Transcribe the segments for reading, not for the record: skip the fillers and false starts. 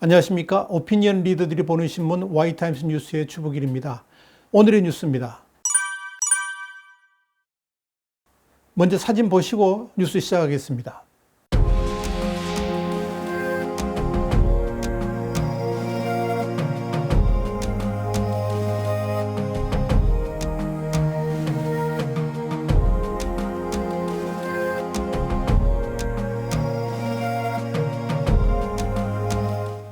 안녕하십니까. 오피니언 리더들이 보는 신문 Y타임스 뉴스의 주북일입니다. 오늘의 뉴스입니다. 먼저 사진 보시고 뉴스 시작하겠습니다.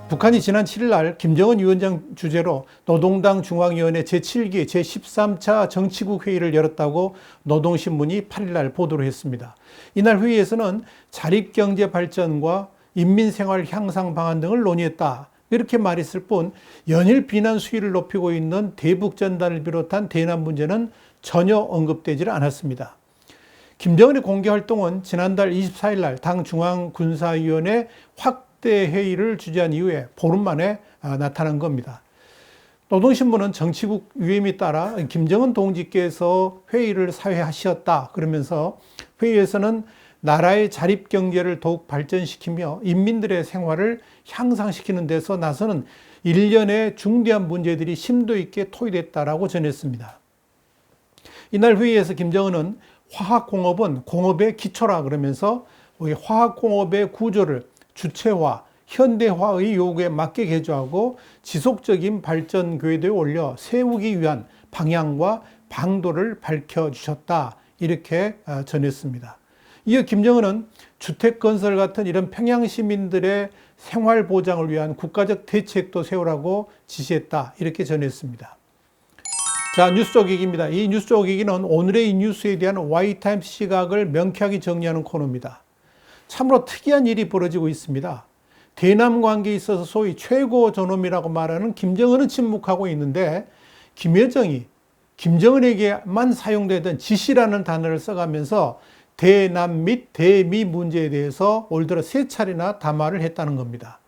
북한이 지난 7일 날 김정은 위원장 주재로 노동당 중앙위원회 제7기 제13차 정치국 회의를 열었다고 노동신문이 8일 날 보도를 했습니다. 이날 회의에서는 자립경제 발전과 인민생활 향상 방안 등을 논의했다. 이렇게 말했을 뿐 연일 비난 수위를 높이고 있는 대북전단을 비롯한 대남 문제는 전혀 언급되지 않았습니다. 김정은의 공개활동은 지난달 24일 날 당 중앙군사위원회 확대 회의를 주재한 이후에 보름 만에 나타난 겁니다. 노동신문은 정치국 위임에 따라 김정은 동지께서 회의를 사회하셨다 그러면서 회의에서는 나라의 자립경제를 더욱 발전시키며 인민들의 생활을 향상시키는 데서 나서는 일련의 중대한 문제들이 심도 있게 토의됐다라고 전했습니다. 이날 회의에서 김정은은 화학공업은 공업의 기초라 그러면서 화학공업의 구조를 주체화, 현대화의 요구에 맞게 개조하고 지속적인 발전 궤도에 올려 세우기 위한 방향과 방도를 밝혀주셨다. 이렇게 전했습니다. 이어 김정은은 주택건설 같은 이런 평양 시민들의 생활 보장을 위한 국가적 대책도 세우라고 지시했다. 이렇게 전했습니다. 자, 뉴스 쪼개기입니다. 이 뉴스 쪼개기는 오늘의 이 뉴스에 대한 Y타임스 시각을 명쾌하게 정리하는 코너입니다. 참으로 특이한 일이 벌어지고 있습니다. 대남 관계에 있어서 소위 최고 존엄이라고 말하는 김정은은 침묵하고 있는데 김여정이 김정은에게만 사용되던 지시라는 단어를 써가면서 대남 및 대미 문제에 대해서 올 들어 3차례나 담화를 했다는 겁니다.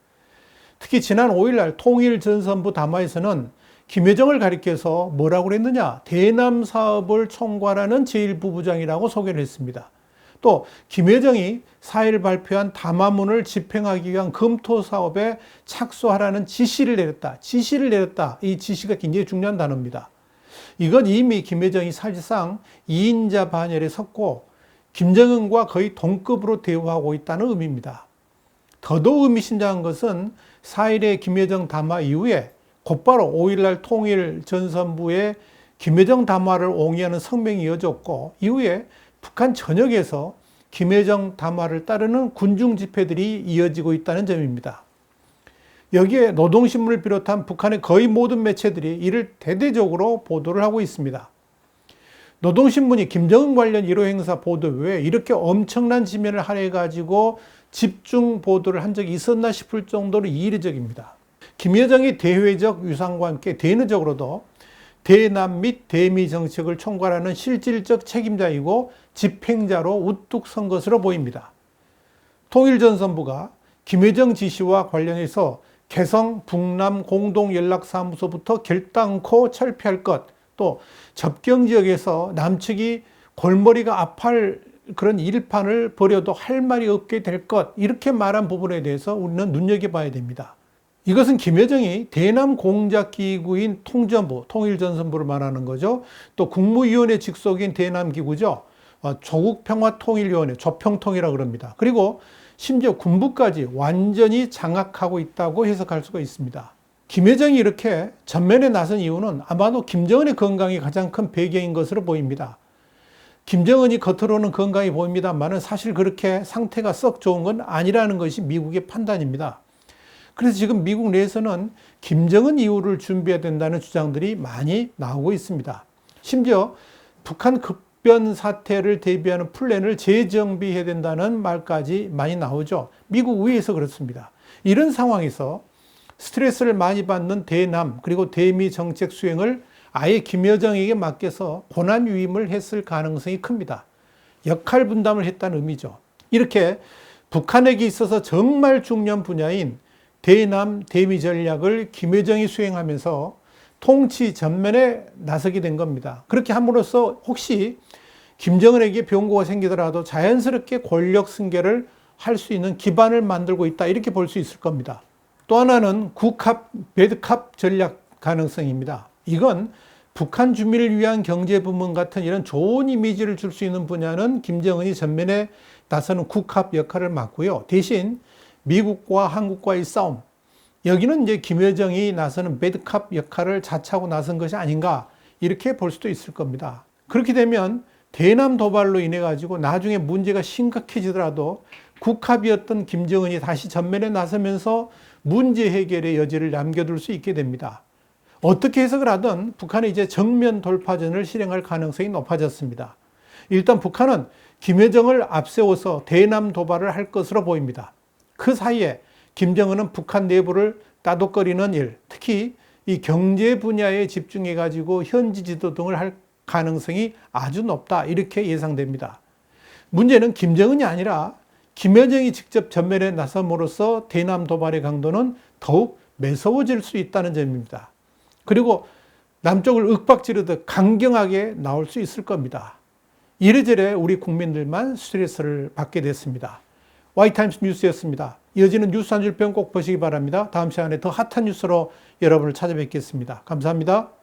특히 지난 5일날 통일전선부 담화에서는 김여정을 가리켜서 뭐라고 그랬느냐, 대남 사업을 총괄하는 제1부부장이라고 소개를 했습니다. 또 김여정이 4일 발표한 담화문을 집행하기 위한 검토 사업에 착수하라는 지시를 내렸다. 이 지시가 굉장히 중요한 단어입니다. 이건 이미 김여정이 사실상 2인자 반열에 섰고 김정은과 거의 동급으로 대우하고 있다는 의미입니다. 더더욱 의미심장한 것은 4일의 김여정 담화 이후에 곧바로 5일날 통일전선부에 김여정 담화를 옹이하는 성명이 이어졌고 이후에 북한 전역에서 김여정 담화를 따르는 군중 집회들이 이어지고 있다는 점입니다. 여기에 노동신문을 비롯한 북한의 거의 모든 매체들이 이를 대대적으로 보도를 하고 있습니다. 노동신문이 김정은 관련 1호 행사 보도 외에 이렇게 엄청난 지면을 할애해가지고 집중 보도를 한 적이 있었나 싶을 정도로 이례적입니다. 김여정이 대외적 위상과 함께 대내적으로도 대남 및 대미 정책을 총괄하는 실질적 책임자이고 집행자로 우뚝 선 것으로 보입니다. 통일전선부가 김여정 지시와 관련해서 개성 북남 공동연락사무소부터 결단코 철폐할 것, 또 접경지역에서 남측이 골머리가 아파할 그런 일판을 벌여도 할 말이 없게 될 것, 이렇게 말한 부분에 대해서 우리는 눈여겨봐야 됩니다. 이것은 김여정이 대남 공작기구인 통전부, 통일전선부를 말하는 거죠. 또 국무위원회 직속인 대남기구죠. 조국평화통일위원회, 조평통이라고 그럽니다. 그리고 심지어 군부까지 완전히 장악하고 있다고 해석할 수가 있습니다. 김여정이 이렇게 전면에 나선 이유는 아마도 김정은의 건강이 가장 큰 배경인 것으로 보입니다. 김정은이 겉으로는 건강해 보입니다만 사실 그렇게 상태가 썩 좋은 건 아니라는 것이 미국의 판단입니다. 그래서 지금 미국 내에서는 김정은 이후를 준비해야 된다는 주장들이 많이 나오고 있습니다. 심지어 북한 급변 사태를 대비하는 플랜을 재정비해야 된다는 말까지 많이 나오죠. 미국 의회에서 그렇습니다. 이런 상황에서 스트레스를 많이 받는 대남 그리고 대미 정책 수행을 아예 김여정에게 맡겨서 권한위임을 했을 가능성이 큽니다. 역할 분담을 했다는 의미죠. 이렇게 북한에게 있어서 정말 중요한 분야인 대남 대미 전략을 김여정이 수행하면서 통치 전면에 나서게 된 겁니다. 그렇게 함으로써 혹시 김정은에게 변고가 생기더라도 자연스럽게 권력 승계를 할 수 있는 기반을 만들고 있다, 이렇게 볼 수 있을 겁니다. 또 하나는 국합, 배드캅 전략 가능성입니다. 이건 북한 주민을 위한 경제 부문 같은 이런 좋은 이미지를 줄 수 있는 분야는 김정은이 전면에 나서는 국합 역할을 맡고요. 대신 미국과 한국과의 싸움, 여기는 이제 김여정이 나서는 배드캅 역할을 자처하고 나선 것이 아닌가 이렇게 볼 수도 있을 겁니다. 그렇게 되면 대남 도발로 인해 가지고 나중에 문제가 심각해지더라도 국합이었던 김정은이 다시 전면에 나서면서 문제 해결의 여지를 남겨둘 수 있게 됩니다. 어떻게 해석을 하든 북한이 이제 정면 돌파전을 실행할 가능성이 높아졌습니다. 일단 북한은 김여정을 앞세워서 대남 도발을 할 것으로 보입니다. 그 사이에 김정은은 북한 내부를 따독거리는 일, 특히 이 경제 분야에 집중해 가지고 현지 지도 등을 할 가능성이 아주 높다 이렇게 예상됩니다. 문제는 김정은이 아니라 김여정이 직접 전면에 나섬으로써 대남 도발의 강도는 더욱 매서워질 수 있다는 점입니다. 그리고 남쪽을 윽박지르듯 강경하게 나올 수 있을 겁니다. 이래저래 우리 국민들만 스트레스를 받게 됐습니다. 와이타임스 뉴스였습니다. 이어지는 뉴스 한 줄 평 꼭 보시기 바랍니다. 다음 시간에 더 핫한 뉴스로 여러분을 찾아뵙겠습니다. 감사합니다.